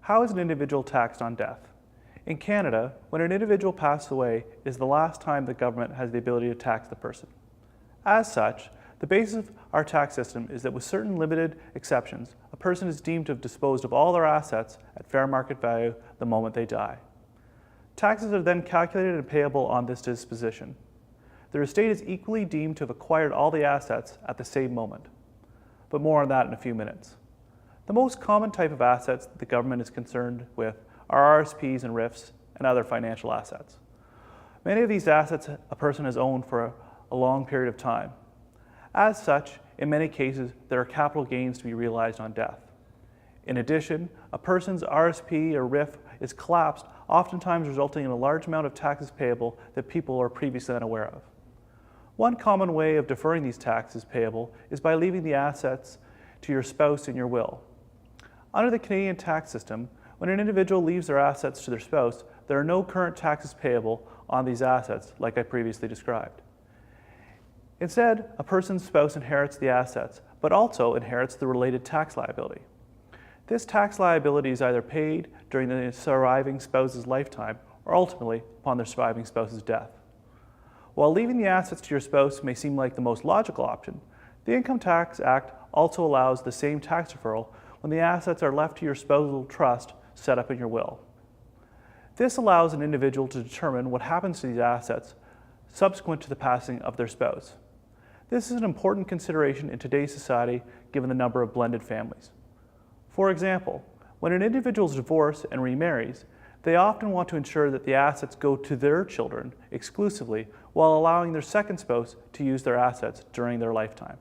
How is an individual taxed on death? In Canada, when an individual passes away is the last time the government has the ability to tax the person. As such, the basis of our tax system is that with certain limited exceptions, a person is deemed to have disposed of all their assets at fair market value the moment they die. Taxes are then calculated and payable on this disposition. The estate is equally deemed to have acquired all the assets at the same moment. But more on that in a few minutes. The most common type of assets that the government is concerned with are RSPs and RIFs and other financial assets. Many of these assets a person has owned for a long period of time. As such, in many cases, there are capital gains to be realized on death. In addition, a person's RSP or RIF is collapsed, oftentimes resulting in a large amount of taxes payable that people are previously unaware of. One common way of deferring these taxes payable is by leaving the assets to your spouse in your will. Under the Canadian tax system, when an individual leaves their assets to their spouse, there are no current taxes payable on these assets, like I previously described. Instead, a person's spouse inherits the assets, but also inherits the related tax liability. This tax liability is either paid during the surviving spouse's lifetime or ultimately upon their surviving spouse's death. While leaving the assets to your spouse may seem like the most logical option, the Income Tax Act also allows the same tax deferral when the assets are left to your spousal trust set up in your will. This allows an individual to determine what happens to these assets subsequent to the passing of their spouse. This is an important consideration in today's society given the number of blended families. For example, when an individual divorces and remarries, they often want to ensure that the assets go to their children exclusively while allowing their second spouse to use their assets during their lifetime.